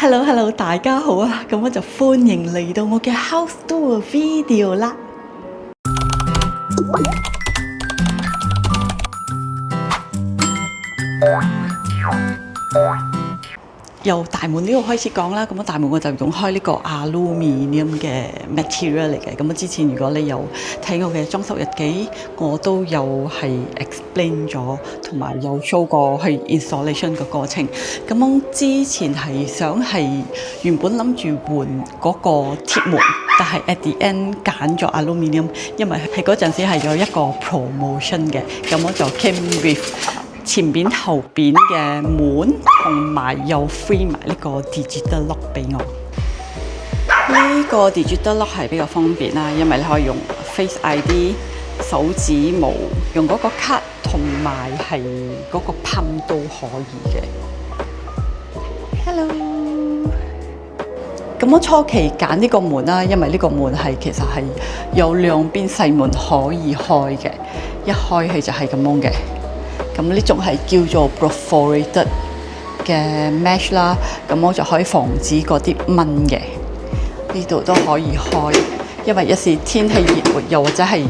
Hello，大家好啊！咁我就歡迎嚟到我嘅 House Tour video 啦。由大門呢度開始講啦，咁大門我就用開呢個 aluminium 嘅 material 嚟嘅。咁之前如果你有睇我嘅裝修日記，我都有係 explain 咗，同埋有 show 過去 installation 嘅過程。咁我之前係想係原本諗住換嗰個鐵門，但係 at the end 揀咗 aluminium， 因為係嗰陣時係有一個 promotion 嘅，咁我就 came with前邊後邊嘅門，同埋又 free 埋呢個 digital lock 俾我。呢個 digital lock 係比較方便啦，因為你可以用 Face ID、手指模，用嗰個卡同埋係嗰個 pin 都可以嘅。Hello， 咁我初期揀呢個門啦，因為呢個門係其實係有兩邊細門可以開嘅，一開佢就係咁樣嘅。咁呢種係叫做 perforated 嘅 mesh 啦，咁我就可以防止嗰啲蚊嘅。呢度都可以開，因為有時天氣熱又或者係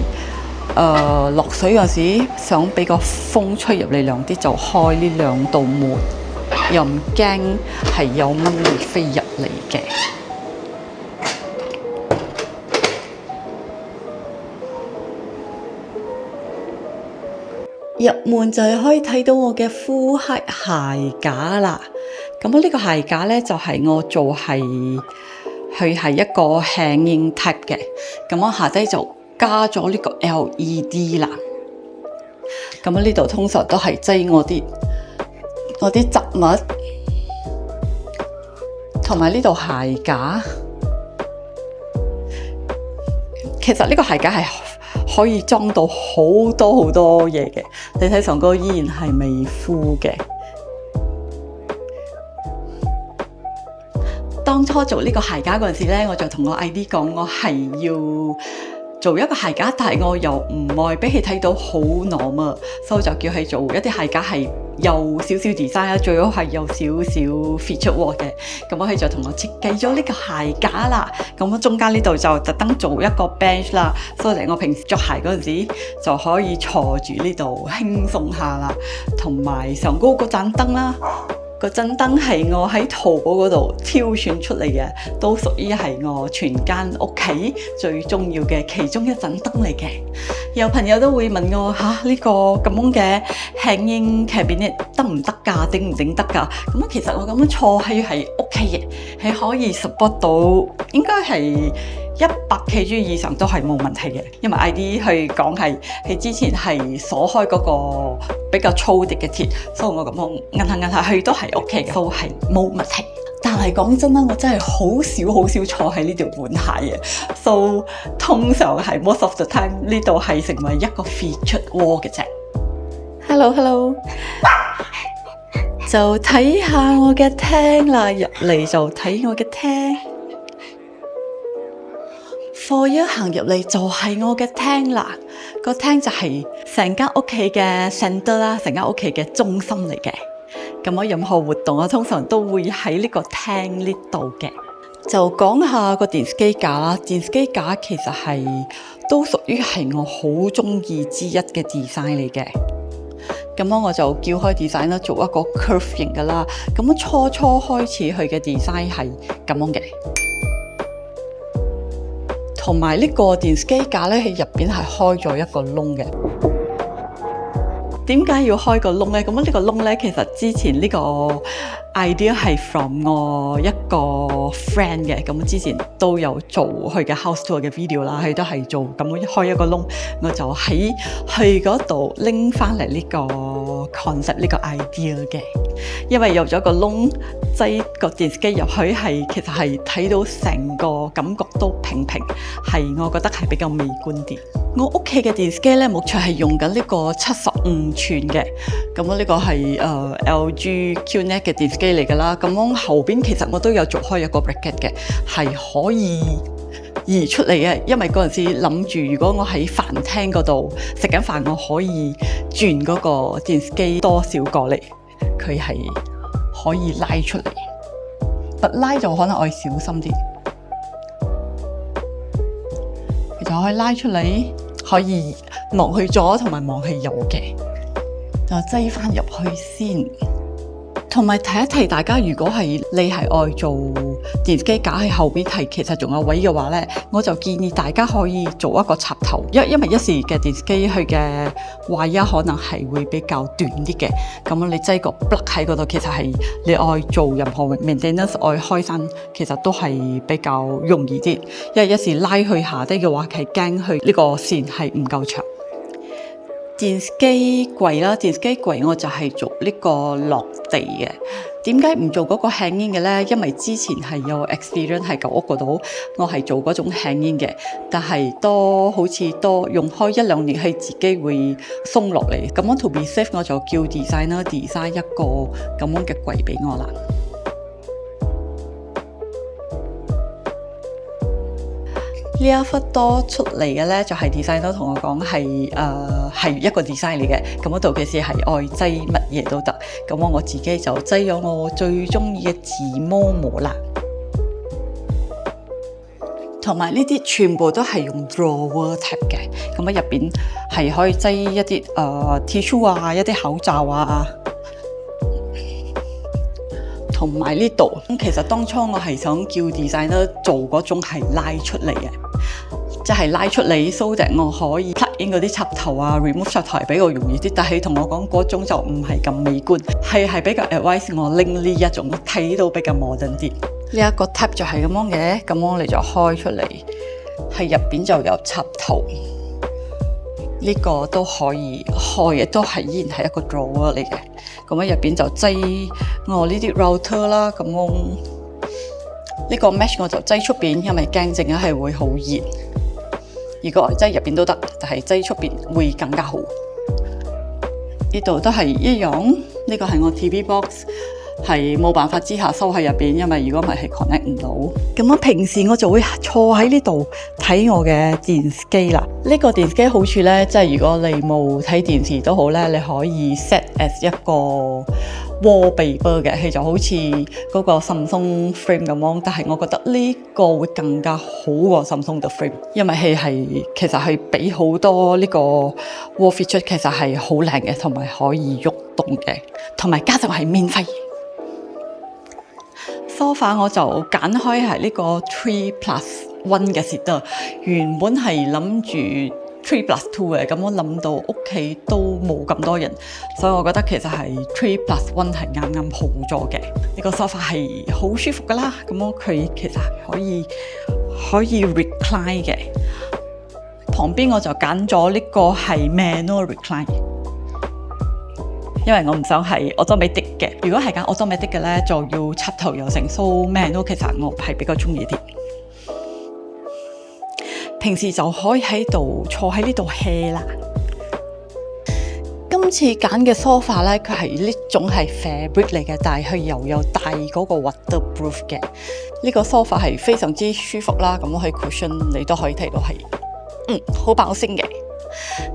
落水嗰時，想俾個風吹入嚟涼啲，就開呢兩道門，又唔驚係有蚊會飛入嚟嘅。入門就係可以睇到我嘅呼吸鞋架啦。咁我呢個鞋架呢，就係我做係佢係一個 hanging type 嘅。咁我下低就加咗呢個 LED 啦。咁我呢度通常都係擠我啲雜物，同埋呢度鞋架。其實呢個鞋架係可以裝到好多嘢嘅，你睇上高依然係未敷嘅。當初做呢個鞋架嗰陣時咧，我就同我 ID 講，我係要做一個鞋架，但係我又唔愛俾佢睇到好 normal，所以就叫佢做一啲鞋架係有少少 design 啦，最好係有少少 feature work 嘅。咁我佢就同我設計咗呢個鞋架啦。咁我中間呢度就特登做一個 bench 啦，所以我平時着鞋嗰陣時就可以坐住呢度輕鬆下啦。同埋上高嗰盞燈啦，嗰盞燈係我喺淘寶嗰度挑選出嚟嘅，都屬於係我全間屋企最重要嘅其中一盞燈嚟嘅。有朋友都會問我呢個咁樣嘅 hanging cabinet 得唔得㗎？頂唔頂得㗎？咁其實我咁樣坐係 OK 嘅，係可以 support 到，應該係100kg 以上都係冇問題嘅。因為 ID 去講係佢之前係鎖開嗰個比較粗啲嘅鐵，所以我咁樣摁下去都係 OK 嘅，都係冇問題。但係講真啦，我真係好少坐喺呢條換鞋嘅， so 通常係 most of the time 呢度係成為一個 feature wall 嘅啫。Hello， 就睇下我嘅廳啦，入嚟就睇我嘅廳。貨一行入嚟就係我嘅廳啦，個廳就係成間屋企嘅 center 啦，成間屋企嘅中心嚟嘅。咁我任何活動我通常都會喺呢個廳呢度嘅。就講下個電視機架啦，電視機架其實係都屬於係我好中意之一嘅 design 嚟嘅。咁我就叫開 design 啦，做一個 curve 型噶啦。咁初開始佢嘅 design 係咁樣嘅。同埋呢個電視機架咧，喺入邊係開咗一個窿嘅。點解要開個窿咧？咁呢個窿咧，其實之前呢個 idea 係 from 我一個 friend 嘅。咁之前都有做佢嘅 house tour 嘅 video 啦，佢都係做咁樣開一個窿，我就喺佢嗰度拎翻嚟呢個 concept 呢個 idea 嘅。因為有咗個窿，擠個電視機入去其實係睇到成個感覺都平，係我覺得係比較美觀啲。我屋企嘅電視機咧，目前係用緊呢個75寸嘅，咁我呢個係LG QNET 嘅電視機嚟噶啦。咁我後邊其實我都有做開一個 bracket 嘅，係可以移出嚟嘅。因為嗰陣時諗住，如果我喺飯廳嗰度食緊飯，我可以轉嗰個電視機多少過嚟，佢係可以拉出嚟。，but 拉就可能我要小心啲。其實可以拉出嚟，可以望去左同埋望去右嘅，就擠翻入去先。同埋提一提大家，如果係你係愛做電視機架喺後邊係其實仲有位嘅話呢，我就建議大家可以做一個插頭，因為一時嘅電視機佢嘅壞一可能係會比較短啲嘅，咁你擠個 plug 喺嗰度，其實係你愛做任何 maintenance 愛開山，其實都係比較容易啲，因為一時拉去下低嘅話，係驚佢呢個線係唔夠長。電視機櫃啦，電視機櫃我就係做呢個落地嘅。點解唔做嗰個 hanging 嘅呢？因為之前係有 experience 喺舊屋嗰度，我係做嗰種 hanging 嘅，但係好似用開1、2年，係自己會鬆落嚟。咁樣 to be safe， 我就叫 designer design 一個咁樣嘅櫃俾我啦。呢一忽多出嚟嘅咧，就係 designer 同我講係一個 design 嚟嘅，咁我尤其是係愛擠乜嘢都得，咁我自己就擠咗我最中意嘅自摸摸啦，同埋呢啲全部都係用 drawer type 嘅，咁喺入邊係可以擠一啲tissue 啊，一啲口罩啊。同埋呢度，其實當初我係想叫 designer 做嗰種係拉出嚟嘅，即係拉出嚟 so that 我可以 plug in 嗰啲插頭啊 ，remove 插頭係比較容易啲。但係同我講嗰種就唔係咁美觀，係比較 advise 我拎呢一種睇到比較 modern 啲。呢一個 tab 就係咁樣嘅，咁樣你就開出嚟，係入邊就有插頭。呢個都可以開嘅，都係依然係一個 drawer 嚟嘅。咁喺入邊就擠我呢啲 router 啦。咁呢個 mesh 我就擠出邊，因為驚陣間係會好熱。如果擠入邊都得，但係擠出邊會更加好。呢度都係一樣。呢個係我 TV box。係冇辦法之下收喺入邊，因為如果唔係 connect 唔到。咁我平時我就會坐喺呢度睇我嘅電視機啦。呢個電視機好處呢，即係如果你冇睇電視都好呢，你可以 set as 一個 wallpaper 嘅，佢就好似嗰個 Samsung frame 咁樣。但係我覺得呢個會更加好過 Samsung 嘅 frame，因為佢其實係俾好多呢個 wall feature，其實係好靚嘅，同埋可以喐動嘅，同埋加上係免費。梳化我就揀開係呢個 3+1 嘅 seat， 原本係諗住 3+2 嘅，咁我諗到屋企都冇咁多人，所以我覺得其實係 3+1 係啱啱好咗嘅。呢個梳化係好舒服噶啦，咁佢其實可以 recline 嘅。旁邊我就揀咗呢個係 manual recline。因為我唔想係 automatic 嘅，如果係揀 automatic 嘅咧，就要插頭又成 so manual，其實我係比較中意啲。平時就可以喺度坐喺呢度 hea 啦。今次揀嘅梳化咧，佢係呢種係 fabric 嚟嘅，但係佢又有帶嗰個 waterproof 嘅。呢個梳化係非常之舒服啦，咁佢 cushion 你都可以睇到係好爆聲嘅。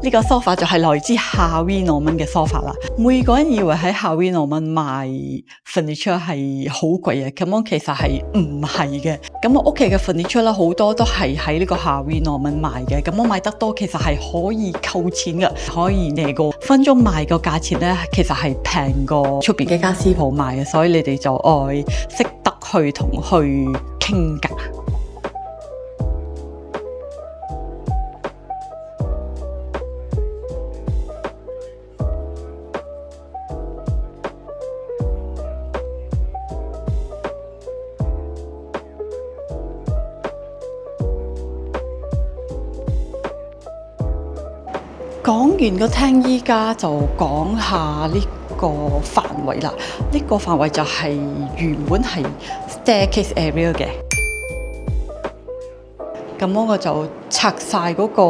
呢個梳化就係來自 Harvey Norman 嘅梳化啦。每個人以為喺 Harvey Norman 賣 furniture 係好貴嘅，咁其實係唔係嘅。咁我屋企嘅 furniture 啦，好多都係喺呢個 Harvey Norman 賣嘅。咁我買得多，其實係可以扣錢嘅，可以nego分鐘賣個價錢咧，其實係平過出邊嘅家私鋪賣嘅。所以你哋就愛識得去同去傾價。講完個廳，依家就講下呢個範圍啦。呢個範圍就係原本係 staircase area 嘅，咁我就拆晒嗰個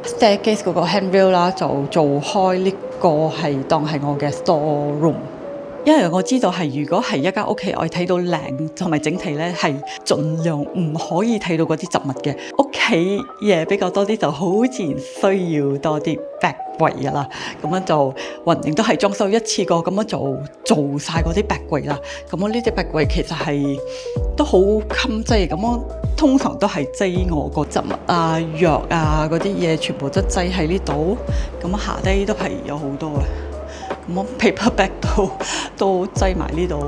staircase 嗰個 handrail 啦，就做開呢個係當係我嘅 store room。因為我知道係如果係一間屋企，我睇到靚同埋整體咧，係盡量唔可以睇到嗰啲雜物嘅。屋企嘢比較多啲，就好自然需要多啲壁櫃噶啦。咁樣就雲寧都係裝修一次過咁樣做晒嗰啲壁櫃啦。咁我呢啲壁櫃其實係都好襟擠，咁我通常都係擠我個雜物啊、藥啊嗰啲嘢，全部都擠喺呢度。咁下低都係有好多嘅。咁 paper bag 都擠埋呢度，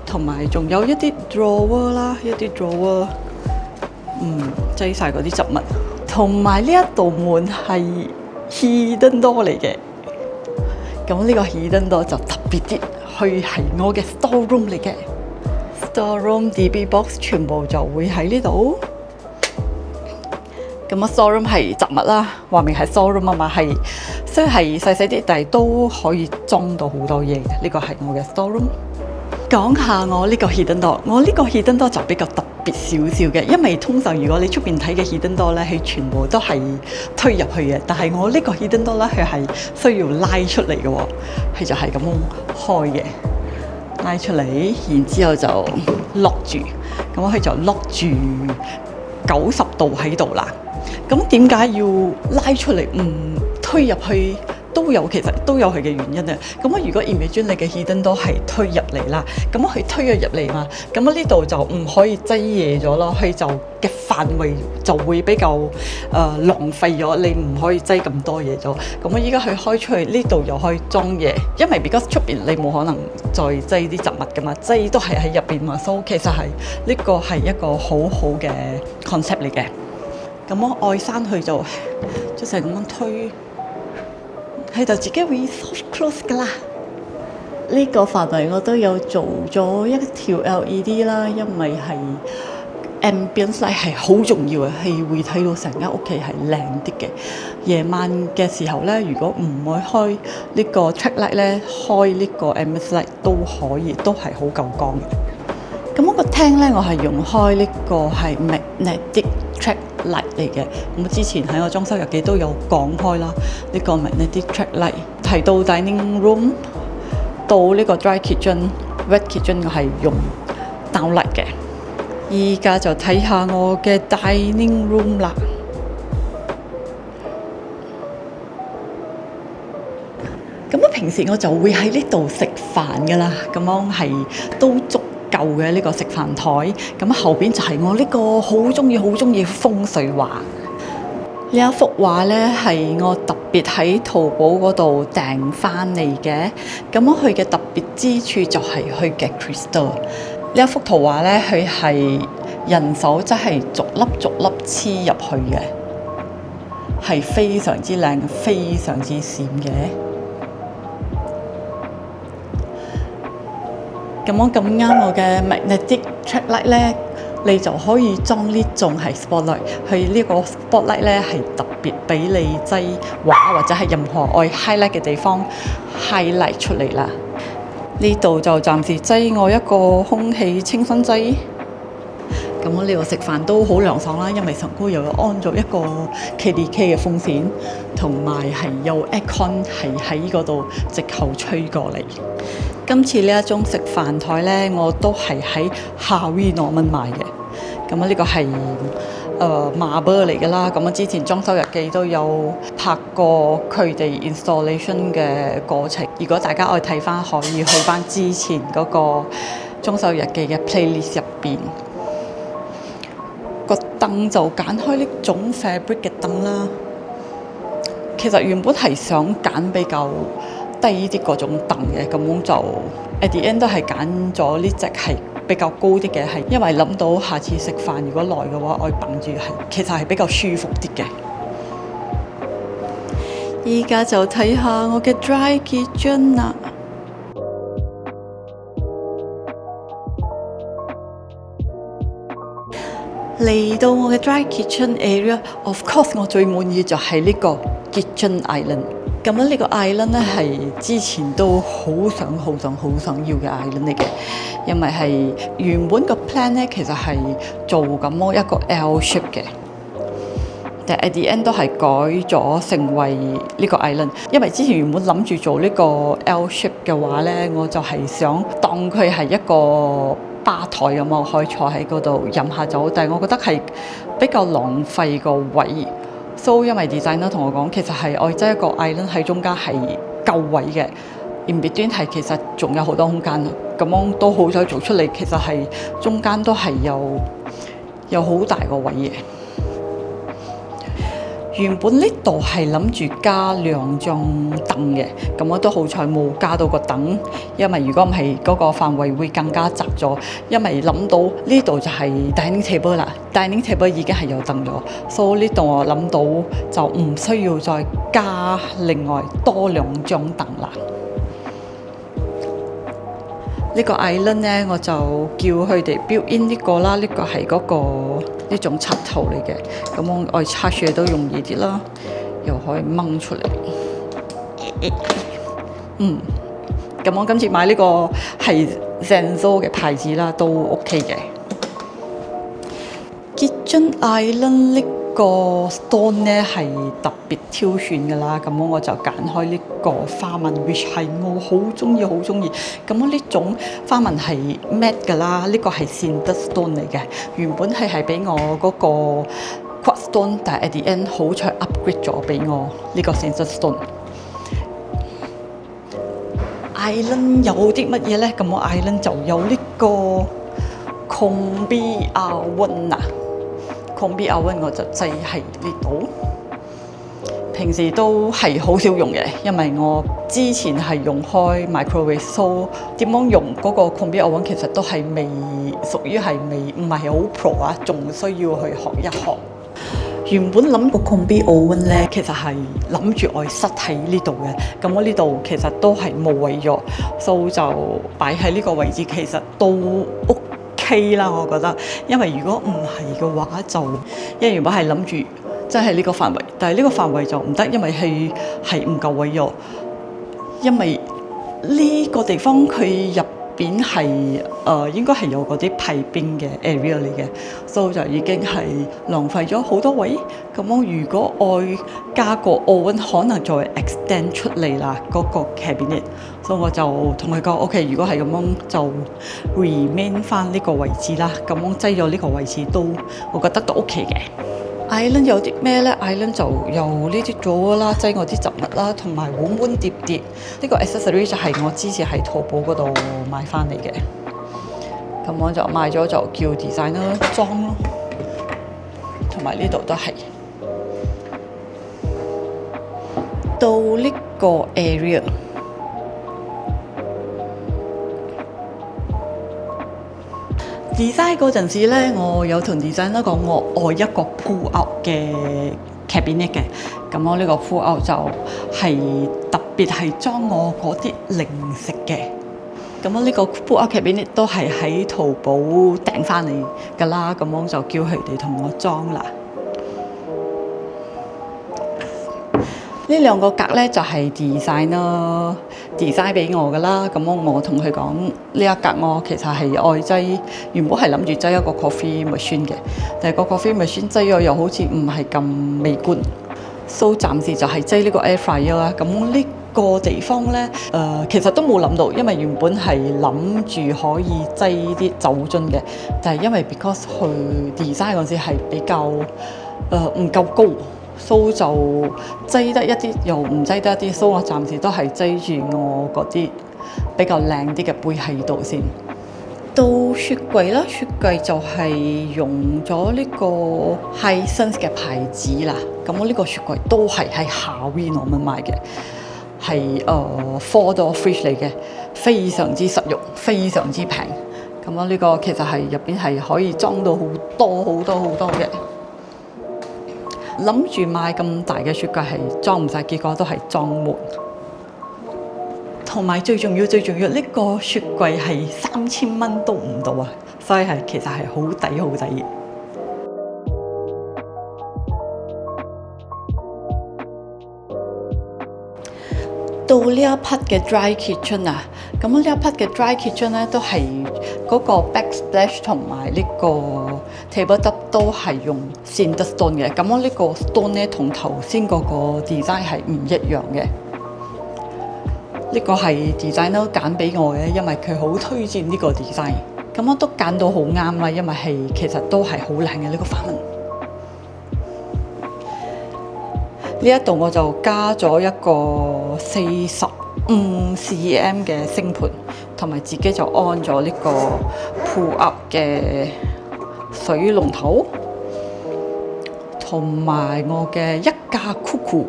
同埋仲有一啲 drawer 啦，一啲 drawer， 擠晒嗰啲雜物，同埋呢一道門係 hidden door 嚟嘅。咁呢個 hidden door 就特別啲，佢係我嘅 store room 嚟嘅。store room DB box 全部就會喺呢度。咁啊 store room 係雜物啦，話明係 store room 啊嘛，係雖然係細細啲，但係都可以裝到好多嘢嘅。呢個係我嘅 store room。講下我呢個 hidden door， 我呢個 hidden door 就比較特別少少嘅，因為通常如果你出邊睇嘅 hidden door 咧，佢全部都係推入去嘅，但係我呢個 hidden door 咧，佢係需要拉出嚟嘅喎，佢就係咁開嘅，拉出嚟，然之後就 lock 住，咁佢就 lock 住90度喺度啦。咁點解要拉出嚟唔推入去？其實都有佢嘅原因啊！咁如果 imagine 你嘅 hidden door 係推入嚟啦，咁佢推咗入嚟嘛，咁呢度就唔可以擠嘢咗咯，佢就嘅範圍就會比較浪費咗，你唔可以擠咁多嘢咗。咁我依家佢開出去呢度又可以裝嘢，因為 because 出邊你冇可能再擠啲雜物噶嘛，擠都係喺入邊嘛，所以其實係呢個係一個好好嘅 concept 嚟嘅。咁我愛閂佢就成咁樣推。佢就自己會 soft close 噶啦。呢個範圍我都有做咗一條 LED 啦，因為係 ambience light 係好重要嘅，係會睇到成間屋企係靚啲嘅。夜晚嘅時候咧，如果唔會開呢個 track light 咧，開呢個 ambience light 都可以，都係好夠光嘅。咁我個廳咧，我係用開呢個係 magnetic track light 嚟嘅。咁之前喺我裝修日記都有講開啦，呢個 magnetic track light 提到 dining room 到呢個 dry kitchen、wet kitchen 我係用 downlight 嘅。而家就睇下我嘅 dining room 啦。咁我平時我就會喺呢度食飯噶啦，咁樣係都足夠嘅呢個食飯台。咁後邊就係我呢個好中意風水畫。呢一幅畫呢，係我特別喺淘寶嗰度訂翻嚟嘅。咁佢嘅特別之處就係佢嘅 crystal。呢一幅圖畫呢，佢係人手真係逐粒黐入去嘅，係非常之靚、非常之閃嘅。咁啱我嘅 magnetic track light 咧，你就可以裝呢種係 spotlight。佢呢個 spotlight 咧係特別俾你擠畫或者係任何愛 highlight 嘅地方 highlight 出嚟啦。呢度就暫時擠我一個空氣清新劑。咁我呢度食飯都好涼爽啦，因為上高又有安咗一個 KDK 嘅風扇，同埋係有 aircon 係喺嗰度直口吹過嚟。今次呢一種食飯台呢，我都係喺 Harvey Norman 買嘅。咁呢個係marble 嚟㗎啦。咁我之前裝修日記都有拍過佢哋 installation 嘅過程。如果大家愛睇翻，可以去翻之前嗰個裝修日記嘅 playlist 入邊。個凳就揀開呢種 fabric 嘅凳啦。其實原本係想揀比較低啲嗰種凳嘅，咁就 at the end 都係揀咗呢隻係比較高啲嘅，係因為諗到下次食飯如果耐嘅話，我綁住係其實係比較舒服啲嘅。依家就睇下我嘅 dry kitchen 啦。嚟到我嘅 dry kitchen area，of course 我最滿意就係呢個 kitchen island。咁呢個 island 咧係之前都好想要嘅 island 嚟嘅，因為係原本個 plan 咧其實係做咁一個 L shape 嘅。但 at the end 都係改咗成為呢個 island， 因為之前原本諗住做呢個 L shape 嘅話呢，我就係想當佢係一個吧台咁，我可以坐喺嗰度飲下酒，但係我覺得係比較浪費個位。So 因為 designer 同我講，其實係愛擠一個 island 喺中間係夠位嘅，in between 係其實仲有好多空間，咁樣都好彩做出嚟，其實係中間都係有好大個位嘅。原本呢度係諗住加2張凳嘅，咁我都好彩冇加到個凳，因為如果唔係嗰個範圍會更加窄咗。因為諗到呢度就係 dining table 啦，dining table 已經係有凳咗，所以呢度我諗到就唔需要再加另外多2張凳啦。呢個 island 呢，我就叫佢哋 build in 呢個啦，呢個係嗰個呢種插頭嚟嘅，咁我拆嘢都容易啲啦，又可以掹出嚟。咁我今次買呢個係 Zenzo 嘅牌子啦，都 OK 嘅。Kitchen Island 呢個 stone 咧係特別挑選噶啦，咁我就揀開呢個花紋 which 係我好中意。咁呢種花紋係 matte 噶啦，呢個係 Cinder Stone 嚟嘅，原本係俾我嗰個 Quartz Stone， 但係 at the end 好彩 upgrade 咗俾我呢個 Cinder Stone。Island 有啲乜嘢咧？咁我 Island 就有呢個 Combi Oven 啊。Combi Oven 我就擠喺呢度，平時都係好少用嘅，因為我之前係用開 microwave， so 點樣用嗰個 Combi Oven 其實都係屬於係唔係好 pro 啊，仲需要去學一學。原本諗個 Combi Oven 咧，其實係諗住我塞喺呢度嘅，咁我呢度其實都係冇位咗，所以就擺喺呢個位置，其實都OK啦，我覺得。因為如果唔係嘅話，因為原本係諗住即係呢個範圍，但係呢個範圍就唔得，因為係唔夠位咗。因為呢個地方佢入邊係應該係有嗰啲排冰嘅 area 嚟嘅，所以就已經係浪費咗好多位。咁我如果愛加個 oven， 可能再 extend 出嚟啦嗰個 cabinet， 所以我就同佢講 OK， 如果係咁樣就 remain 翻呢個位置啦。咁我擠咗呢個位置都，我覺得都 OK 嘅。Island 有啲咩咧 ？Island 就有呢啲咗啦，擠我啲雜物啦，同埋碗碗碟碟。呢個 accessory 就係我之前喺淘寶嗰度買翻嚟嘅。咁我就買咗就叫 designer 裝咯，同埋呢度都係。到呢個 area。design 嗰陣時咧，我有同 designer 講，我愛一個 pull out 嘅 cabinet 嘅。咁我呢個 pull out 就係特別係裝我嗰啲零食嘅。咁我呢個 pull out cabinet 都係喺淘寶訂翻嚟㗎啦。咁我就叫佢哋同我裝啦。呢2個格咧就係 design 俾我噶啦，咁我同佢講呢一格我其實係愛擠，原本係諗住擠一個 coffee machine 嘅，但係個 coffee machine 擠咗又好似唔係咁美觀，所以暫時就係擠呢個 air fryer 啦。咁呢個地方咧，其實都冇諗到，因為原本係諗住可以擠啲酒樽嘅，但係因為 because 佢 design 嗰時係比較唔夠高。so 就擠得一啲，又唔擠得一啲，所以我暫時都係擠住我嗰啲比較靚啲嘅杯喺度先。到雪櫃啦，雪櫃就係用咗呢個 Hisense 嘅牌子啦。咁我呢個雪櫃都係喺Harvey Norman買嘅，係4-door fridge 嚟嘅，非常之實用，非常之平。咁我呢個其實係入邊係可以裝到好多嘅。諗住買咁大嘅雪櫃係裝唔晒，結果都係裝滿。同埋最重要，呢個雪櫃係3000蚊都唔到啊！所以其實係好抵嘅。到呢一批嘅 dry kitchen 啊，咁呢一批嘅 dry kitchen 咧都係嗰個 backsplash 同埋呢個 tabletop 都係用 cinder stone 嘅。咁我呢個 stone 咧同頭先嗰個 design 係唔一樣嘅。呢個係 designer 揀俾我嘅，因為佢好推薦呢個 design。咁我都揀到好啱啦，因為其實都係好靚嘅呢個花紋。呢一度我就加咗一個45cm 嘅星盤，同埋自己就安咗呢個 pull up 嘅水龍頭，同埋我嘅一架 cuckoo。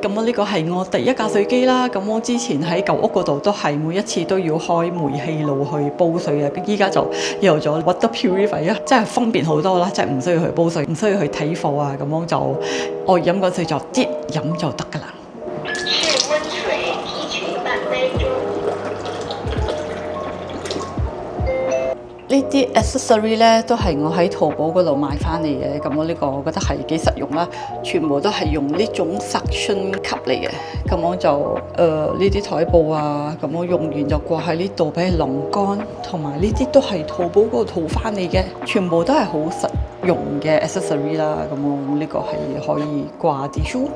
咁我呢個係我第一架水機啦。咁我之前喺舊屋嗰度都係每一次都要開煤氣爐去煲水嘅，依家就有咗 water purifier 啊，真係方便好多啦，即係唔需要去煲水，唔需要去睇貨啊，咁樣就愛飲嗰水就啲飲就得㗎啦。是温水提取半杯中。呢啲 accessory 咧都係我喺淘寶嗰度買翻嚟嘅，咁我呢個我覺得係幾實用啦，全部都係用呢種 suction cup 嚟嘅，咁我就呢啲台布啊，咁我用完就掛喺呢度俾佢晾乾，同埋呢啲都係淘寶嗰度淘翻嚟嘅，全部都係好實用嘅 accessory 啦，咁我呢個係可以掛 tissue。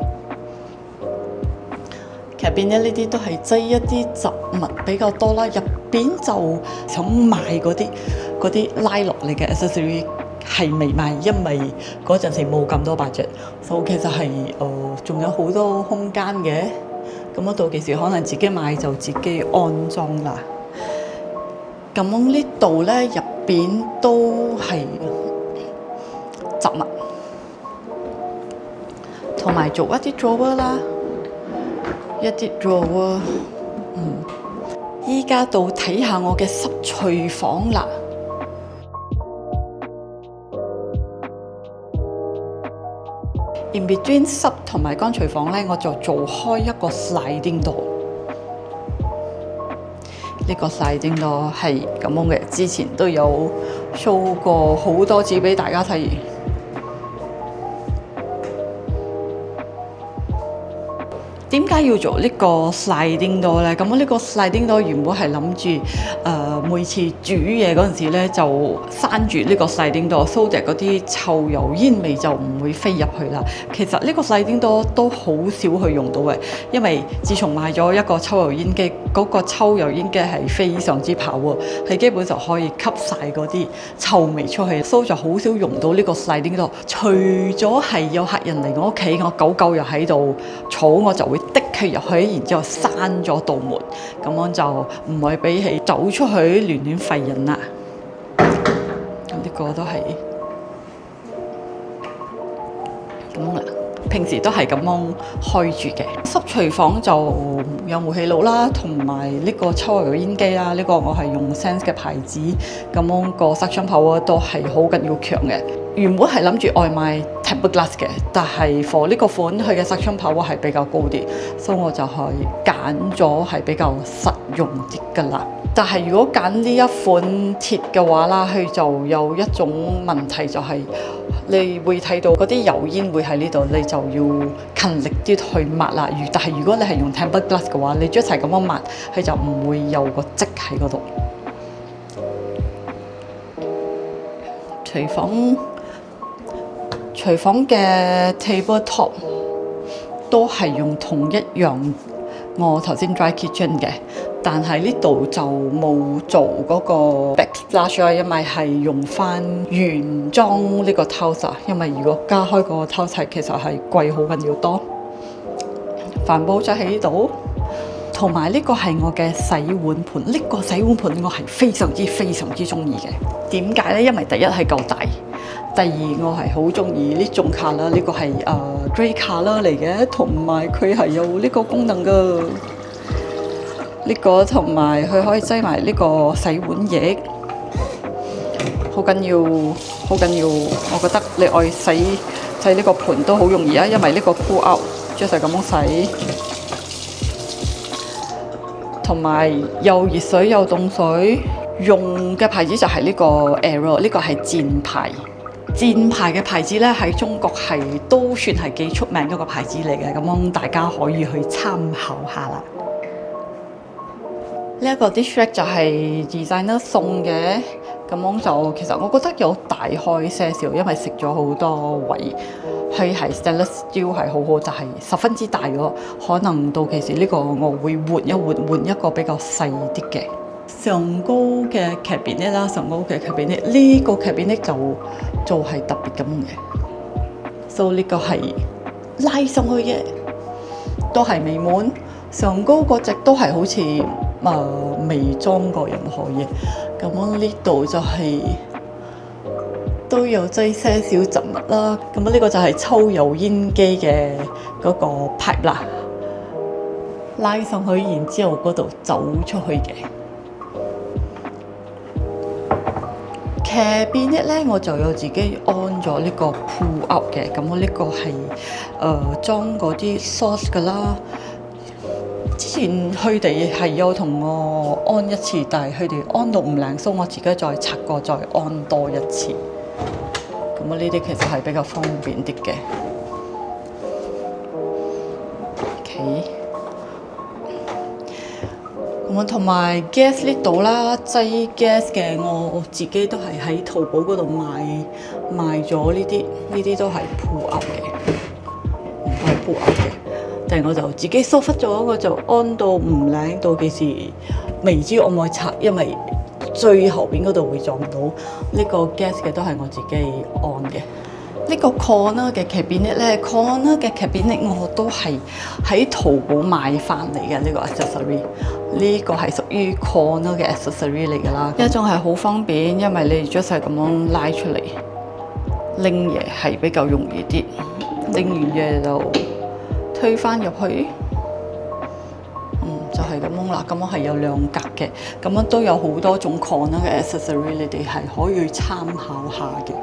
入邊咧呢啲都係擠一啲雜物比較多啦，入邊就想買嗰啲拉落嚟嘅 accessory 係未買，因為嗰陣時冇咁多 budget，所以其實係仲有好多空間嘅。咁我到幾時可能自己買就自己安裝啦。咁呢度咧入邊都係雜物，同埋做一啲 drawer 啦。一啲 drawer，依家到睇下我嘅濕廚房啦。In between 濕同埋乾廚房咧，我就做開一個 sliding door。呢個 sliding door 係咁樣嘅，之前都有 show 過好多次俾大家睇。點解要做呢個 sliding door 咧？咁我呢個 sliding door 原本係諗住每次煮嘢嗰陣時咧，就閂住呢個 sliding door，so that 嗰啲臭油煙味就唔會飛入去啦。其實呢個 sliding door 都好少去用到嘅，因為自從買咗一個抽油煙機，嗰個抽油煙機係非常之跑喎，係基本上可以吸晒嗰啲臭味出去，so 就好少用到呢個 sliding door。除咗係有客人嚟我屋企，我狗又喺度嘈，我就會的佢入去，然之後閂咗道門，咁樣就唔會俾佢走出去亂亂吠人啦。咁呢個都係咁啦，平時都係咁樣開住嘅。濕廚房就有煤氣爐啦，同埋呢個抽油煙機啦。呢個我係用 Sense 嘅牌子，咁樣個 suction power 都係好緊要強嘅。原本係諗住外賣 tempered glass 嘅，但係 for 呢個款佢嘅 suction power 係比較高啲，所以我就係揀咗係比較實用啲㗎啦。但係如果揀呢一款鐵嘅話啦，佢就有一種問題，就係你會睇到嗰啲油煙會喺呢度，你就要勤力啲去抹啦。但係如果你係用 tempered glass 嘅話，你一齊咁樣抹，佢就唔會有個漬喺嗰度。廚房嘅 table top 都係用同一樣我頭先 dry kitchen 嘅，但係呢度就冇做嗰個 backsplash 啊，因為係用翻原裝呢個 tiles， 因為如果加開個 tiles 其實係貴好緊要多。帆布就喺呢度，同埋呢個係我嘅洗碗盤，呢個洗碗盤我係非常之中意嘅。點解呢？因為第一係夠大。第二，我係好中意呢種卡啦，呢個係grey 卡啦嚟嘅，同埋佢係有呢個功能㗎。呢個同埋佢可以擠埋呢個洗碗液，好緊要。我覺得你愛洗呢個盤都好容易啊，因為呢個 pull out 即係咁樣洗，同埋有熱水有凍水。用嘅牌子就係呢個 Arrow， 呢個係箭牌。箭牌嘅牌子咧喺中國係都算係幾出名一個牌子嚟嘅，咁樣大家可以去參考下啦。呢一個 dish rack 就係 designer 送嘅，咁樣就其實我覺得有大開些少，因為食咗好多位，佢係 stainless steel 係好好，就係十分之大咗。可能到其時呢個我會換一個比較細啲嘅。上高嘅 cabinet 啦，上高嘅 cabinet 呢個 cabinet 就係特別咁嘅，所以呢個係拉上去嘅，都係未滿。上高嗰隻都係好似未裝過任何嘢，咁樣呢度就係、都有擠些少雜物啦。咁呢個就係抽油煙機嘅嗰個 pipe 啦，拉上去，然之後嗰度走出去嘅。cabinet 咧，我就有自己安咗呢個 pull out 嘅，咁我呢個係裝嗰啲 sauce 噶啦。之前佢哋係有同我安一次，但係佢哋安到唔靚，所以我自己再拆過再安多一次。咁呢啲其實係比較方便啲嘅。OK。咁同埋 gas 呢度啦，擠 gas 嘅我自己都係喺淘寶嗰度賣咗呢啲都係 pull out 嘅，唔係 pull out 嘅。但係我就自己疏忽咗，我就安到唔靚，到幾時未知我冇拆，因為最後邊嗰度會撞到呢個 gas 嘅都係我自己安嘅。呢個 corner 嘅 cabinet 咧 ，corner 嘅 cabinet 我都係喺淘寶買翻嚟嘅呢個 accessory。呢個係屬於 corner 嘅 accessory 嚟㗎啦。一種係好方便，因為你 just 係咁樣拉出嚟，拎嘢係比較容易啲。拎完嘢就推翻入去，就係咁樣啦。咁樣係有兩格嘅，咁樣都有好多種 corner 嘅 accessory，你哋係可以參考下嘅。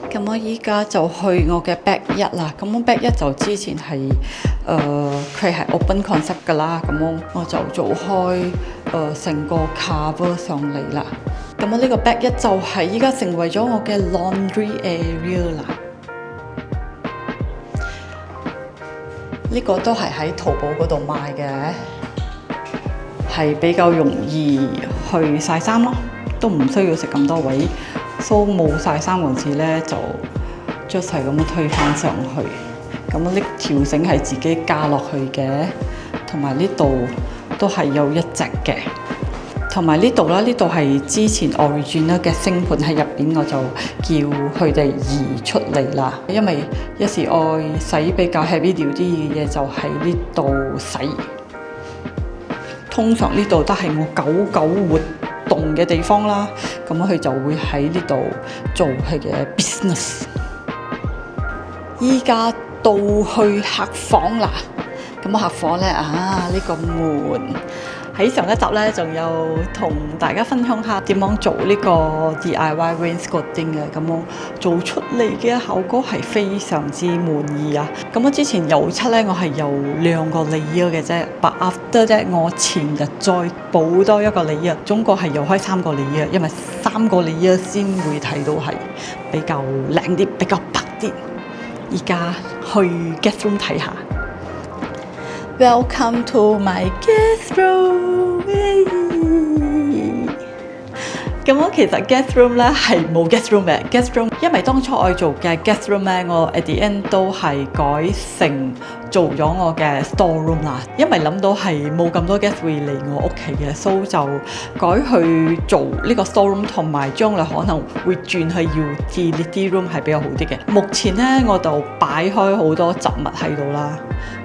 咁我依家就去我嘅 bag 一啦。咁我 bag 一就之前係佢係 open concept 噶啦。咁我就做開成個 cover 上嚟啦。咁我呢個 bag 一就係依家成為咗我嘅 laundry area 啦。呢個都係喺淘寶嗰度買嘅，係比較容易去曬衫咯，都唔需要食咁多位。So 冇曬衫嗰時咧，就將係咁樣推返上去。咁呢條繩係自己加落去嘅，同埋呢度都係有一隻嘅。同埋呢度啦，呢度係之前 original 嘅星盤喺入邊，我就叫佢哋移出嚟啦。因為一時愛洗比較 heavy 啲嘅嘢，就喺呢度洗。通常呢度都係我狗活動嘅地方啦，咁佢就會喺呢度做佢嘅 business。依家到去客房啦，咁客房咧呢個門喺上一集咧，仲有同大家分享下點樣做呢個 DIY wainscoting 嘅，咁我做出嚟嘅效果係非常之滿意啊！咁我之前油漆咧，我係有2個 layer 嘅啫，but after 咧，我前日再補多一個 layer，總共係有開3個 layer，因為3個 layer 先會睇到係比較靚啲、比較白啲。而家去 guest room 睇下。Welcome to my guest room。咁我其實 guest room 咧係冇 guest room 嘅 guest room，因為當初我做嘅 guest room 咧，我 at the end 都係改成做咗我嘅 store room 啦。因為諗到係冇咁多 guest 會嚟我屋企嘅，所以就改去做呢個 store room，同埋將來可能會轉去 utility room 係比較好啲嘅。目前咧我就擺開好多雜物喺度啦。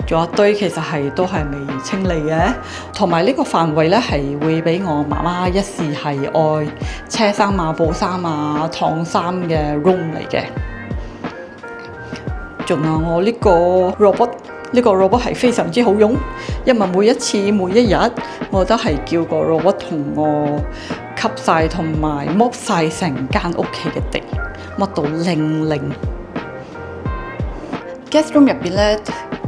仲有一堆其實都係未清理嘅，同埋呢個範圍咧係會俾我媽媽一時係愛車衫啊、布衫啊、燙衫嘅 room 嚟嘅。仲有我呢個 robot， 呢個 robot 係非常之好用，因為每一日我都係叫個 robot 同我吸晒同埋剝晒成間屋企嘅地，剝到零零。guest room 入邊咧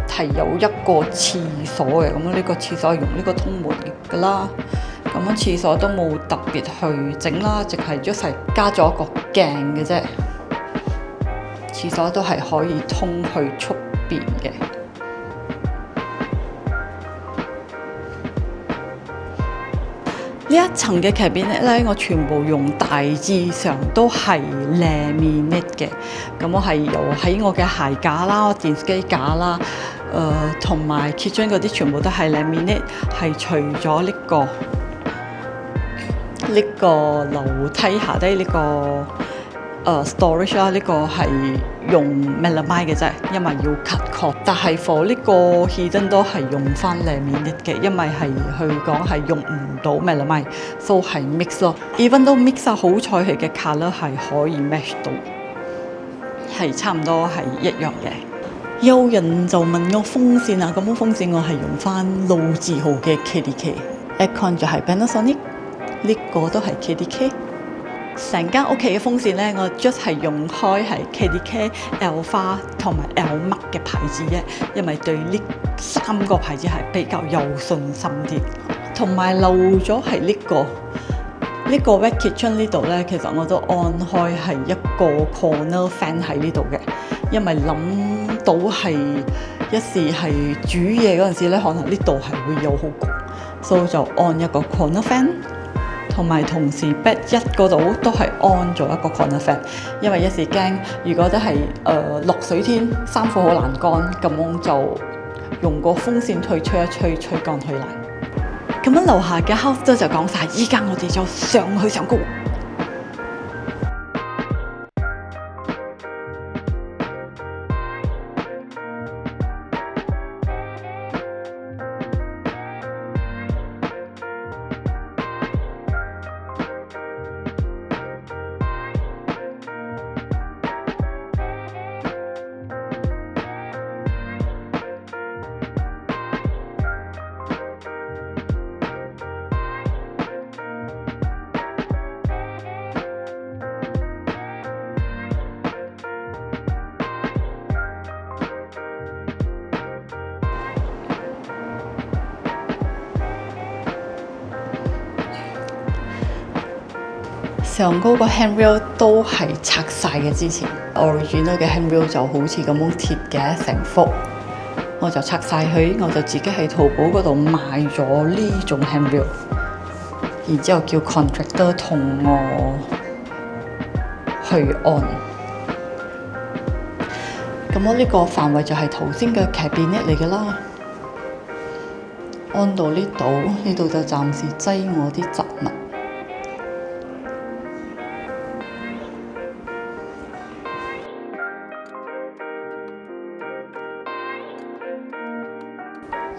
係有一個廁所嘅，咁呢個廁所用呢個通門㗎啦。咁樣廁所都冇特別去整啦，淨係加咗一個鏡嘅啫。廁所都係可以通去出邊嘅。呢一層嘅 cabinet 咧，我全部用大致上都係 laminate 嘅。咁我係由喺我嘅鞋架啦、電視機架啦，同埋 kitchen 嗰啲全部都係 laminate， 係除咗呢個樓梯下低呢個storage 啦，呢個係用 melamine 嘅啫，因為要 cut cord。但係 for 呢個 hidden 都係用翻 laminate 嘅，因為係佢講係用唔到 melamine， 所以係 mix 咯。even 都 mix 啊，好彩佢嘅 colour 係可以 match 到，係差唔多係一樣嘅。有人就問我風扇啊，咁風扇我係用翻老字號嘅 KDK，aircon 就係 Panasonic， 呢個都係 KDK。成間屋企嘅風扇咧，我 just 係用開係 KDK、Alpha 同埋 Elmac 嘅牌子啫，因為對呢3個牌子係比較有信心啲。同埋漏咗係呢個 wet kitchen 呢度咧，其實我都安開係一個 corner fan 喺呢度嘅，因為諗到係一時係煮嘢嗰陣時咧，可能呢度係會有好焗，所以就安一個 corner fan。同埋同時 bed 1嗰度都係安咗一個 corner fan， 因為一時驚如果都係落水天，衫褲好難乾，咁樣就用個風扇去吹一吹，吹乾佢嚟。咁樣樓下嘅 house 就講晒，依家我哋就上高。上高個 handrail 都係拆晒嘅，之前 original 嘅 handrail 就好似咁樣鐵嘅成幅，我就拆晒佢，我就自己喺淘寶嗰度買咗呢種 handrail， 然之後叫 contractor 同我去安。咁我呢個範圍就係頭先嘅 cabinet 嚟㗎啦，安到呢度就暫時擠我啲雜物。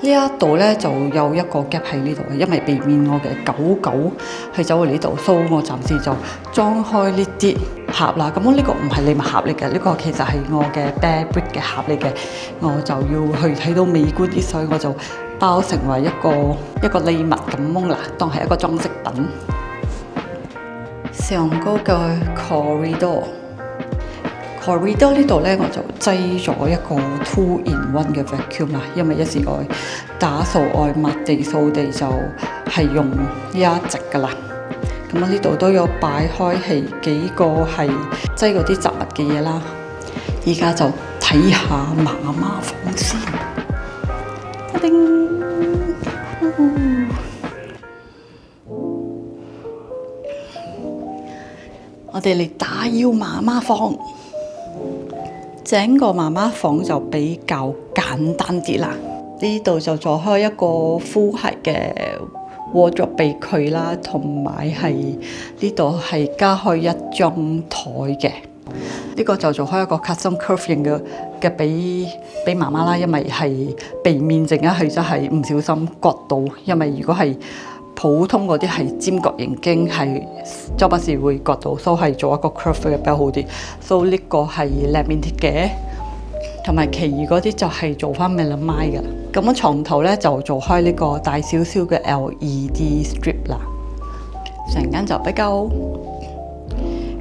呢一度咧就有一個 gap 喺呢度，因為避免我嘅狗去走去呢度，所以我暫時就裝開呢啲盒啦。咁我呢個唔係禮物盒嚟嘅，呢個其實係我嘅 bear brick 嘅盒嚟嘅，我就要去睇到美觀啲，所以我就包成為一個禮物咁樣啦，當係一個裝飾品。上高嘅 corridor 呢度咧，我就擠咗一個 2-in-1 嘅 vacuum 啦，因為一時愛打掃愛抹地掃地就係用呢一隻噶啦。咁我呢度都有擺開係幾個係擠嗰啲雜物嘅嘢啦。而家就睇下媽媽房先。叮！我哋嚟打擾媽媽房。整個媽媽房就比較簡單啲啦，呢度就做開一個呼鞋嘅 wardrobe 俾佢啦，同埋係呢度係加開一張台嘅，呢個就做開一個 custom curve 型嘅俾媽媽啦，因為係避免陣間佢真係唔小心割到，因為如果係普通嗰啲係尖角形經係周不時會割到，所以係做一個 curve 嘅比較好啲。所以呢個係 laminate 嘅，同埋其餘嗰啲就係做翻 melamine 嘅。咁樣床頭咧就做開呢個大少少嘅 LED strip 啦，成間就比較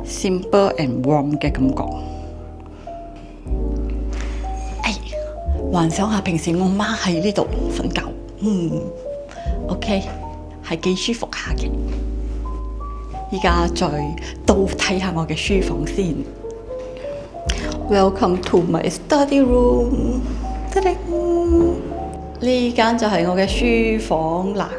simple and warm 嘅感覺。幻想下平時我媽喺呢度瞓覺，OK。係幾舒服下嘅。依家再到睇下我嘅書房先。Welcome to my study room。叮叮，呢間就係我嘅書房啦。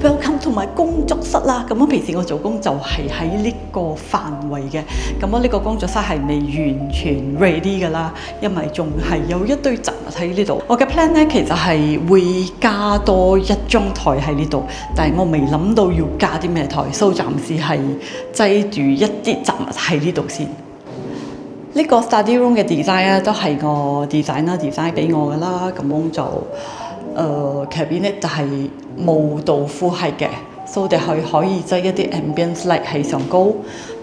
Welcome to my 工作室啦。咁我平時我做工就係喺呢個範圍嘅。咁我呢個工作室係未完全 ready 㗎啦，因為仲係有一堆雜物喺呢度。我嘅 plan 呢，其實係會加多一張台喺呢度，但係我未諗到要加啲咩台，所以暫時係擠住一啲雜物喺呢度先。呢個 study room 嘅 design 咧都係我 design 俾我㗎啦。咁樣就cabinet 就係冇豆腐係嘅，所以我哋可以擠一啲 ambience light 喺上高，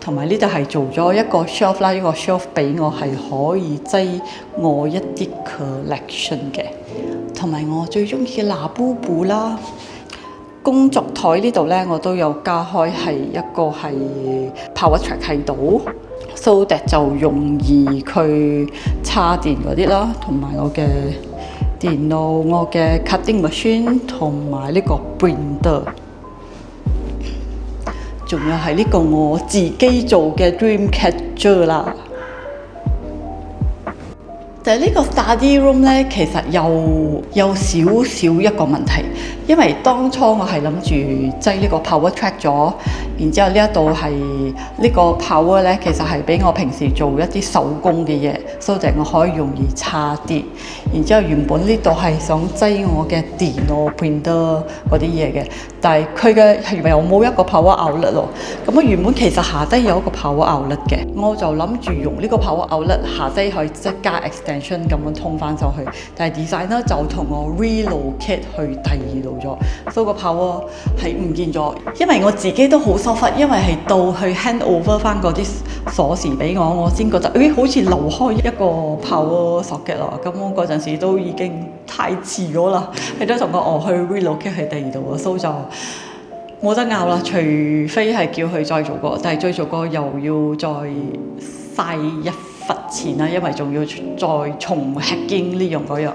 同埋呢度係做咗一個 shelf 啦，一個 shelf 俾我係可以擠我一啲 collection 嘅，同埋我最中意嘅拿布布啦。工作台呢度呢，我都有加開係一個係 power track 喺度，so that 就容易佢插電嗰啲啦，同埋我嘅電腦、我嘅 cutting machine 同埋呢個 printer， 仲有係呢個我自己做嘅 Dreamcatcher 啦。但係呢個 study room 咧，其實有少少一個問題，因為當初我係諗住擠呢個 power track 咗，然之後呢一度係呢個 power 咧，其實係俾我平時做一啲手工嘅嘢，所以我可以容易插電。然之後原本呢度係想擠我嘅電腦 printer 嗰啲嘢嘅，但係佢嘅係咪又冇一個 power outlet 咯？咁我原本其實下低有一個 power outlet 嘅，我就諗住用呢個 power outlet 下低可以即加 extension 咁樣通翻上去，但係 designer 就同我 relocate 去第二度咗，所以個 power 係唔見咗。因為我自己都好疏忽，因為係到去 hand over 翻嗰啲鎖匙俾我先覺得，好似留開一個 power socket 咯。咁我嗰陣時都已經太遲咗啦，佢都同我去 relocate 去第二度啊，所以就冇得拗啦。除非係叫佢再做過，但係再做過又要再嘥一筆錢啦，因為仲要再重 hacking 呢樣嗰樣。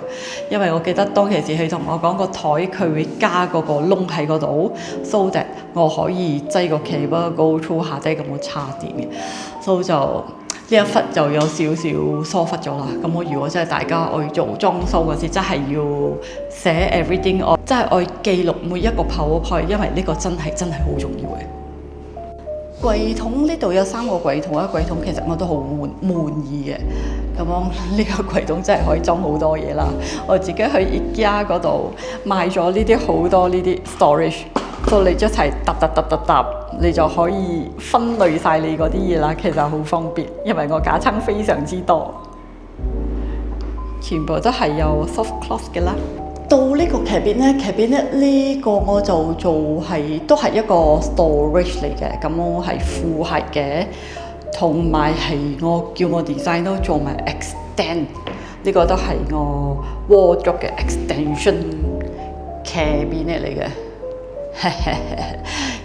因為我記得當其時佢同我講個台佢會加嗰個窿喺嗰度 ，so that 我可以擠個 cable go through 下低咁我插電嘅，所以就呢一忽就有少少疏忽咗啦。咁我如果真係大家愛做裝修嗰時，真係要寫 everything， 我真係愛記錄每一個 PowerPoint， 因為呢個真係好重要嘅。櫃桶呢度有3個櫃桶，櫃桶其實我都好滿意嘅。咁樣呢個櫃桶真係可以裝好多嘢啦。我自己去 IKEA 嗰度買咗呢啲好多呢啲 storage， 到你一齊搭，你就可以分類晒你嗰啲嘢啦。其實好方便，因為我架撐非常之多，全部都係有 soft cloth 嘅啦。到呢個 cabinet 呢個我就做都係一個 storage 嚟嘅，咁我係副係嘅，同埋係我叫我 design 都做埋 extend， 呢個都係我 wardrobe 嘅 extension cabinet 嚟嘅。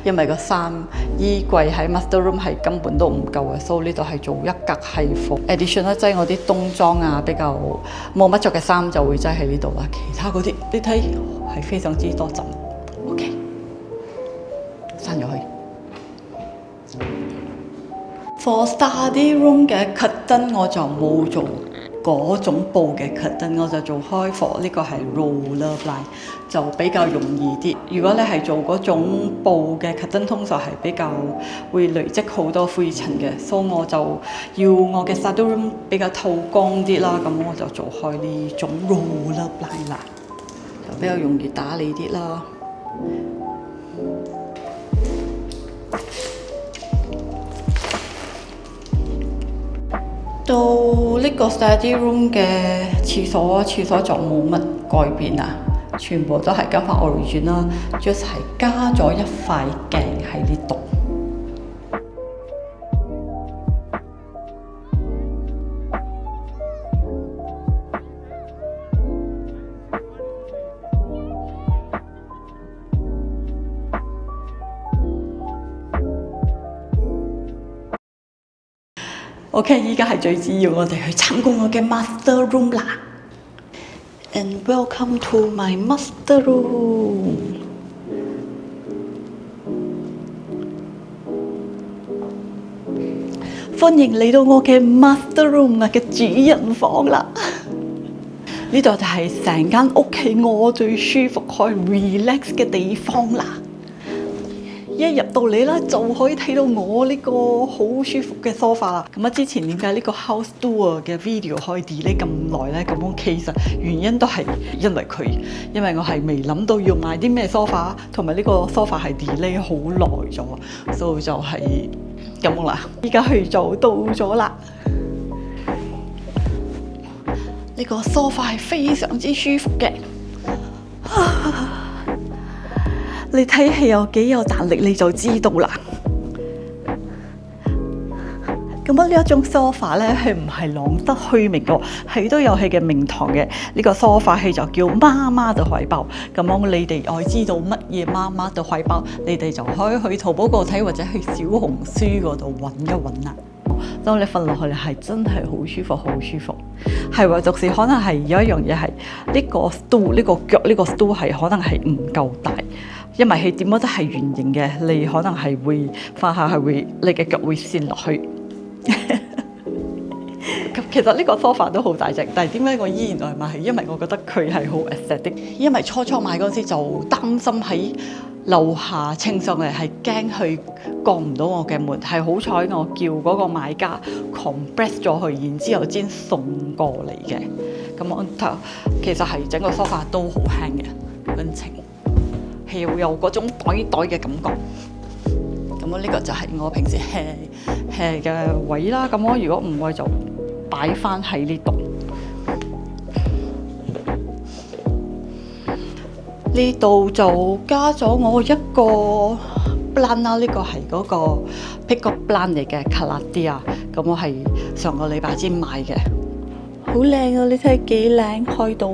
因為個衫衣櫃喺 master room 係根本都唔夠嘅，所以呢度係做一格係 for additional 擠我啲冬裝啊，比較冇乜着嘅衫就會擠喺呢度啦。其他嗰啲你睇係非常之多浸。OK， 刪咗去。For study room 嘅 curtain 我就冇做嗰種布嘅 curtain， 我就做開 for 呢個係 roller blind， 就比較容易啲。如果你係做嗰種布嘅 curtain， 通常係比較會累積好多灰塵嘅，所以我就要我嘅 study room 比較透光啲啦，咁我就做開呢種 roller blind 啦，就比較容易打理啲啦。到呢個 study room 嘅廁所就冇乜改變啦，全部都係跟翻 origin 啦，just 係加咗一塊鏡喺呢度。OK， 依家係最主要，我哋去參觀我嘅 master room 啦。And welcome to my master room。歡迎嚟到我嘅 master room 嘅主人房啦！呢度就係成間屋企我最舒服可以 relax 嘅地方啦。一入到嚟咧，就可以睇到我呢個好舒服嘅 sofa 啦。咁之前點解呢個 house tour 嘅 video 可以 delay 咁耐呢？咁其實原因都係因為佢，因為我係未諗到要買啲咩 sofa，同埋呢個 sofa 係 delay 好耐咗，所以就係咁啦。依家去就到咗啦。呢個 sofa 係非常之舒服嘅。你睇戲有幾有彈力，你就知道啦。咁呢一種 sofa 咧，係唔係浪得虛名嘅？係都有佢嘅名堂嘅。呢個 sofa 係就叫媽媽的懷抱。咁你哋愛知道乜嘢媽媽的懷抱，你哋就可以去淘寶嗰度睇，或者去小紅書嗰度揾一揾啦。當你瞓落去係真係好舒服，好舒服。係唯獨是可能係有一樣嘢係呢個 stool 呢個腳呢個 stool 係可能係唔夠大。因為佢點樣都係圓形嘅，你可能係會瞓下係會，你嘅腳會跣落去。咁其實呢個 sofa 都好大隻，但係點解我依然愛買？係因為我覺得佢係好 aesthetic。因為初買嗰時就擔心喺樓下稱上嚟，係驚佢過唔到我嘅門。係好彩我叫嗰個買家 compress 咗佢，然之後先送過嚟嘅。咁我其實係整個 sofa 都好輕嘅，溫情。係會有嗰種袋嘅感覺，咁呢個就係我平時 hea 嘅位啦。咁我如果唔愛就擺翻喺呢度。呢度就加咗我一個 plant 啦，呢個係嗰個 pickup plant 嚟嘅 Calathea。咁我係上個禮拜先買嘅，好靚啊！你睇幾靚，開到。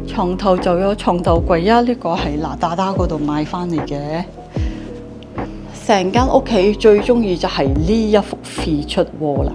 床頭就有床頭櫃啊！呢個係拿大大嗰度買翻嚟嘅。成間屋企最中意就係呢一幅 feature wall 啦。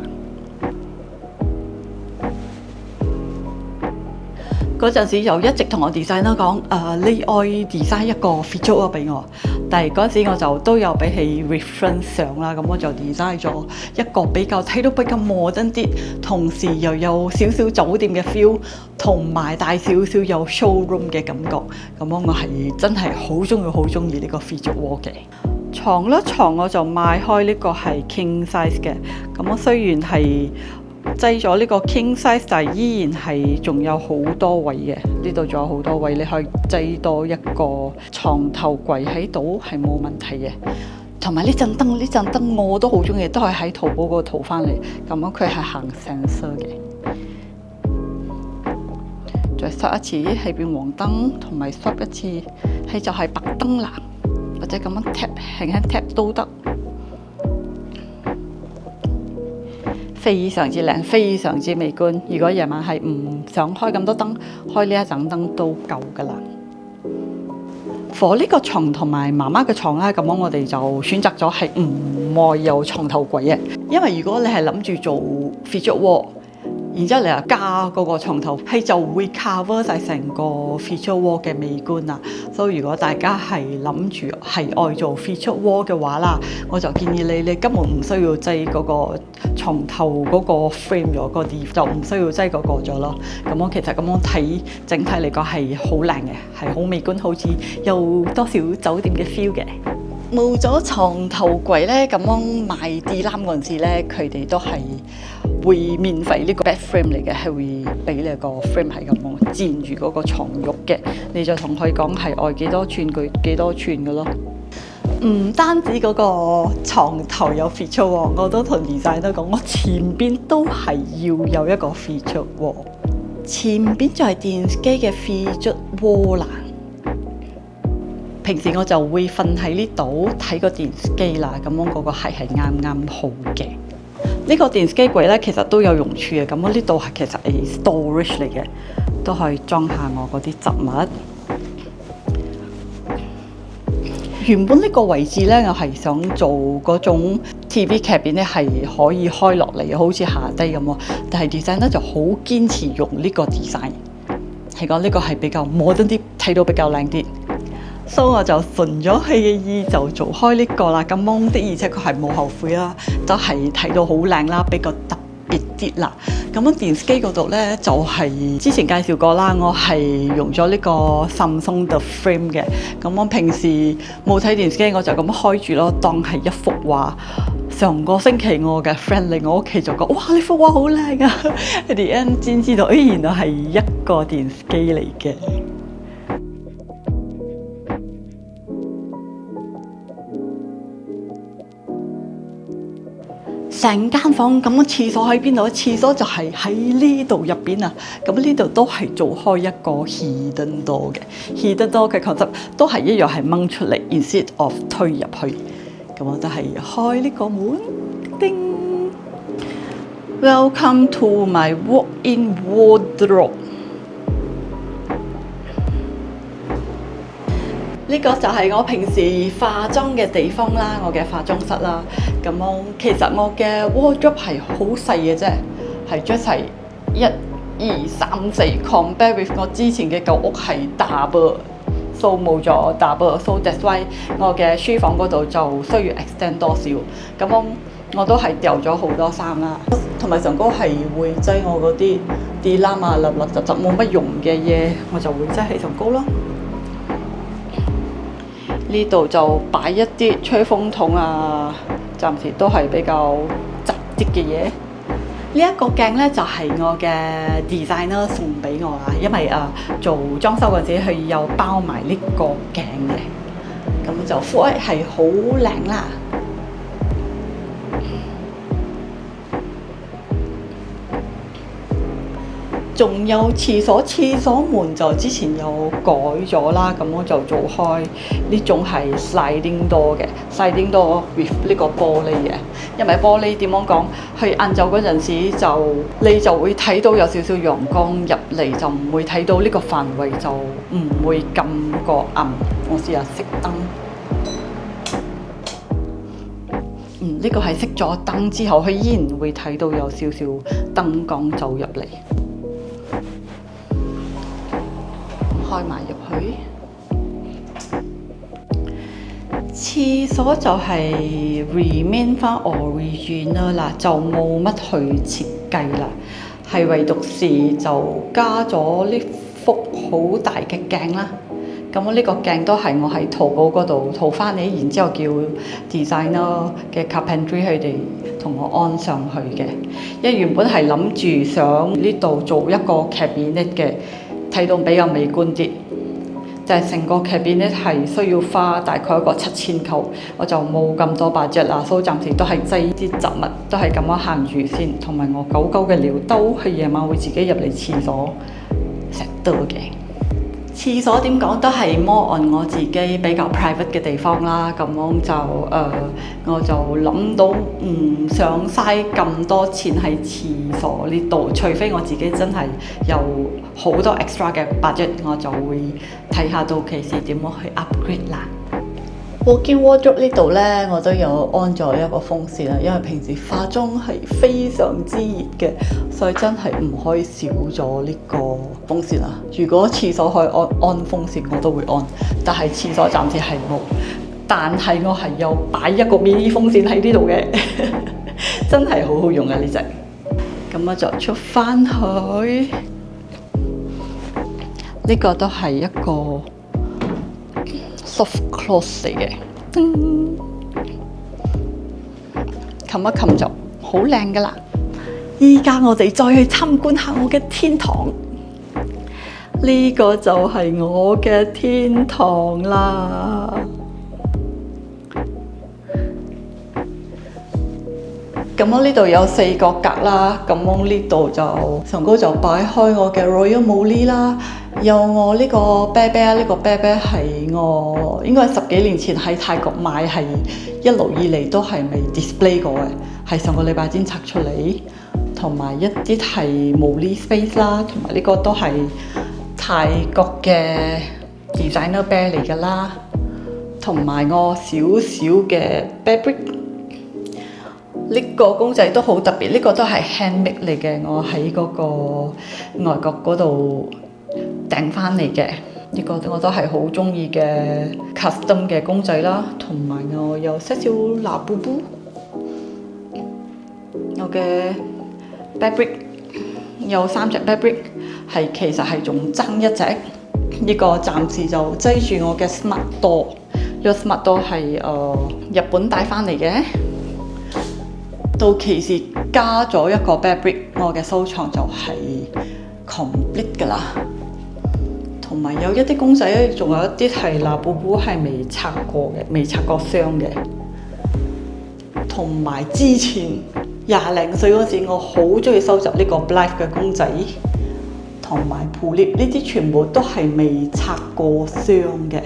嗰陣時又一直同我 designer 講，你愛 design 一個 feature wall 俾我。但係嗰陣時我就都有俾佢 reference 相啦，咁我就 design 咗一個比較睇到比較 modern 啲，同時又有少少酒店嘅 feel， 同埋帶少少有 showroom 嘅感覺。咁我係真係好中意呢個 feature wall 嘅。床我就買開呢個係 king size 嘅。咁我雖然係擠咗呢個 king size， 但係依然係仲有好多位嘅。呢度仲有好多位，你可以擠多一個床頭櫃喺度係冇問題嘅。同埋呢陣燈我都好中意，都係喺淘寶嗰度淘翻嚟。咁樣佢係行sensor嘅。再塞一次係變黃燈，同埋塞一次係就係白燈啦，或者咁樣 tap 輕輕 tap 都得。非常之靚，非常之美觀。如果夜晚係唔想開咁多燈，開呢一盞燈都夠噶啦。for 呢個床同埋媽媽嘅床啦，咁我哋就選擇咗係唔愛有床頭櫃嘅，因為如果你係諗住做 feature wall，然之後你又加嗰個床頭，係就會 cover 晒成個 feature wall 嘅美觀啦。所以如果大家係諗住係愛做 feature wall 嘅話啦，我就建議你根本唔需要擠嗰個床頭嗰個 frame 咗嗰啲，就唔需要擠嗰個咗咯。咁我其實咁樣睇整體嚟講係好靚嘅，係好美觀，好似有多少酒店嘅 feel 嘅。冇咗床頭櫃咧，咁樣賣地攬嗰陣時咧，佢哋都係會免費呢個 bed frame 嚟嘅，係會俾你個 frame 係咁樣墊住嗰個床褥嘅。你就同佢講係愛幾多寸佢幾多寸嘅咯。唔單止嗰個床頭有 feature wall，我都同 designer 講，我前邊都係要有一個 feature wall。前邊就係電視機嘅 feature wall 啦。平時我就會瞓喺呢度睇個電視機啦，咁樣嗰個係啱啱好嘅。呢個電視機櫃咧，其實都有用處嘅。咁我呢度係其實係 storage 嚟嘅，都可以裝下我嗰啲雜物。原本呢個位置咧，我係想做嗰種 TV 劇片咧，係可以開落嚟，好似下低咁喎。但係 design 咧就好堅持用呢個 design，係講呢個係比較 modern 啲，睇到比較靚啲。所以我就順咗佢嘅意就做開呢個啦。咁的而且確係冇後悔啦，都係睇到好靚啦，比較特別啲啦。咁樣電視機嗰度呢，就係之前介紹過啦，我係用咗呢個 Samsung The Frame 嘅。咁我平時冇睇電視機，我就咁開住咯，當係一幅畫。上個星期我嘅 friend 嚟我屋企就講：哇！呢幅畫好靚啊！佢哋先知道，原來係一個電視機嚟嘅。成間房咁樣，廁所喺邊度？廁所就係喺呢度入邊啊！咁呢度都係做開一個 hidden door 嘅 hidden door 嘅 concept 都係一樣係掹出嚟 ，instead of 推入去。咁我都係開呢個門，叮 ！Welcome to my walk-in wardrobe。呢個就係我平時化妝嘅地方啦，我嘅化妝室啦。咁其實我嘅 wardrobe 係好細嘅啫，係 just 係1、2、3、4 compare with 我之前嘅舊屋係 double。So 冇咗 double，so that's why 我嘅書房嗰度就需要 extend 多少。咁我都係掉咗好多衫啦，同埋上高係會擠我嗰啲啲攬啊、立立雜雜冇乜用嘅嘢，我就會擠喺上高咯。呢度就擺一啲吹風筒啊，暫時都係比較雜啲嘅嘢。呢一個鏡呢，就係我嘅 designer 送俾我啦，因為做裝修嗰陣時佢有包埋呢個鏡嘅，咁就係好靚啦。仲有廁所門就之前有改咗啦，咁我就做開呢種係 sliding door 嘅 sliding door with 呢個玻璃嘅，因為玻璃點樣講，去晏晝嗰陣時你就會睇到有少少陽光入嚟，就唔會睇到呢個範圍，就唔會咁過暗。我試下熄燈，呢個係熄咗燈之後，佢依然會睇到有少少燈光走入嚟。開埋入去，廁所就係 remain 翻 original 啦，就冇乜去設計啦，係唯獨是就加咗呢幅好大嘅鏡啦。咁呢個鏡都係我喺淘寶嗰度淘翻嚟，然之後叫 designer 嘅 carpentry 佢哋同我安上去嘅。因為原本係諗住想呢度做一個 cabinet 嘅。睇到比較美觀啲，就係成個 cabinet 係需要花大概一個7000扣，我就冇咁多 budget啦，所以暫時都係擠啲雜物，都係咁樣行住先，同埋我狗狗嘅尿兜，佢夜晚會自己入嚟廁所食多嘅。廁所點講都係 more on 我自己比較 private 嘅地方啦，咁樣就我就諗到唔想嘥咁多錢喺廁所呢度，除非我自己真係有好多 extra 嘅 budget， 我就會睇下到期時點樣去 upgrade 啦。Walk-in wardrobe 呢度呢，我都有安咗一個風扇啦，因為平時化妝係非常之熱嘅，所以真係唔可以少咗呢個風扇啦。如果廁所可以安風扇，我都會安，但係廁所暫時係冇。但係我係有擺一個 mini 風扇喺呢度嘅，真係好好用啊呢隻。咁我就出翻去，呢個都係一個soft close 嚟嘅，冚一冚就好靚噶啦。依家我哋再去參觀下我嘅天堂，呢個就係我嘅天堂啦。咁我呢度有4個格啦，咁我呢度就上高就擺開我嘅 Royal Molly 啦，有我呢個啤啤啊，呢個啤啤係我應該係10幾年前喺泰國買，係一路以嚟都係未 display 過嘅，係上個禮拜先拆出嚟，同埋一啲係 Molly Space 啦，同埋呢個都係泰國嘅 designer 啤嚟㗎啦，同埋我少少嘅 Bear。呢個公仔都好特別，呢個都係 handmade 嚟嘅，我喺嗰個外國嗰度訂翻嚟嘅。呢個我都係好中意嘅 custom 嘅公仔啦，同埋我有些少拿布布，我嘅 back brick 有3隻 back brick， 其實係仲爭一隻，呢個暫時就擠住我嘅 smart door， 呢個 smart door 係日本帶翻嚟嘅，到期時加咗一個 back brick， 我嘅收藏就係 complete 㗎啦。同埋有一啲公仔咧，仲有一啲係拿布布係未拆過嘅，未拆過箱嘅。同埋之前20零歲嗰時，我好中意收集呢個 Blythe 嘅公仔，同埋普列呢啲全部都係未拆過箱嘅。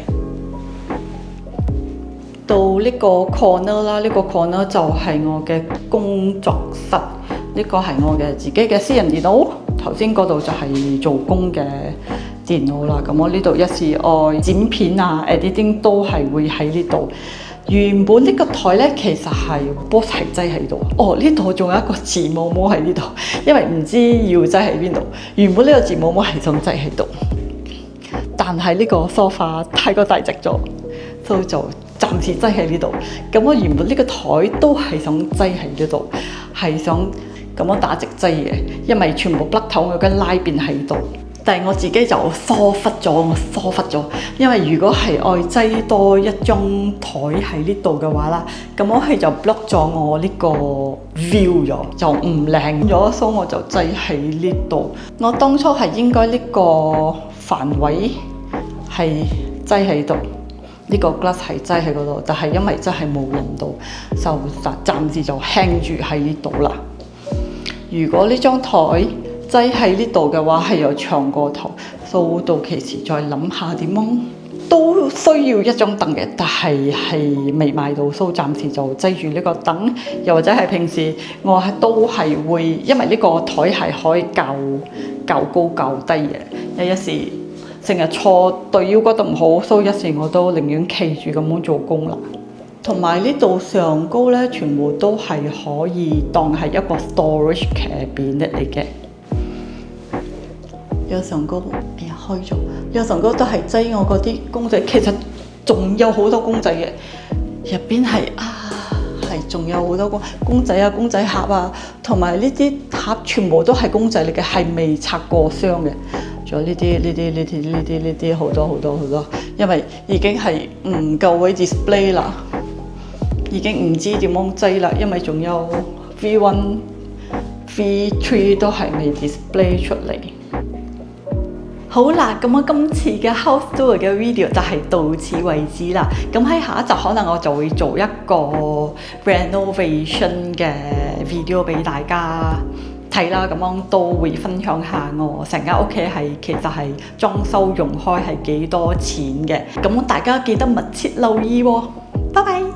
到呢個 corner 啦，呢個 corner 就係我嘅工作室，呢個係我嘅自己嘅私人電腦。頭先嗰度就係做工嘅電腦啦，咁我呢度一時愛剪片啊 editing 都係會喺呢度。原本呢個台呢，其實係 boss 係擠喺度。哦，呢度仲有一個字母模喺呢度，因為唔知要擠喺邊度。原本呢個字母模係想擠喺度，但係呢個 sofa 太過大隻咗，所以就暫時擠喺呢度。咁我原本呢個台都係想擠喺呢度，係想咁樣打直擠嘅，因為全部 plug 頭我嘅拉邊喺度。但係我自己就疏忽咗，因為如果係愛擠多一張台喺呢度嘅話啦，咁我係就 block 咗我呢個 view 咗，就唔靚咗，所以我就擠喺呢度。我當初係應該呢個範圍係擠喺度，呢個 glass 係擠喺嗰度，但係因為真係冇用到，就暫時就 hang 住喺呢度啦。如果呢張台擠喺呢度嘅話，係有長過頭，所以到期時再諗下點樣。都需要一張凳嘅，但係未買到，所以暫時就擠住呢個凳。又或者係平時我都係會，因為呢個台係可以較高較低嘅，有時成日坐對腰骨都唔好，所以有時我都寧願企住咁樣做工啦。同埋呢度上高咧，全部都係可以當係一個 storage cabinet 嚟嘅。有上高，哎呀開咗，有上高都係擠我嗰啲公仔，其實仲有好多公仔嘅，入邊係仲有好多公仔啊、公仔盒啊，同埋呢啲盒全部都係公仔嚟嘅，係未拆過箱嘅。仲有呢啲好多，因為已經係唔夠位 display 啦，已經唔知點樣擠啦，因為仲有 V1、V3 都係未 display 出嚟。好啦，咁我今次嘅 house tour 嘅 video 就係到此為止啦。咁喺下一集可能我就會做一個 renovation 嘅 video 俾大家睇啦。咁樣都會分享下我成間屋企其實係裝修用開係幾多錢嘅。咁大家記得密切留意喎。拜拜。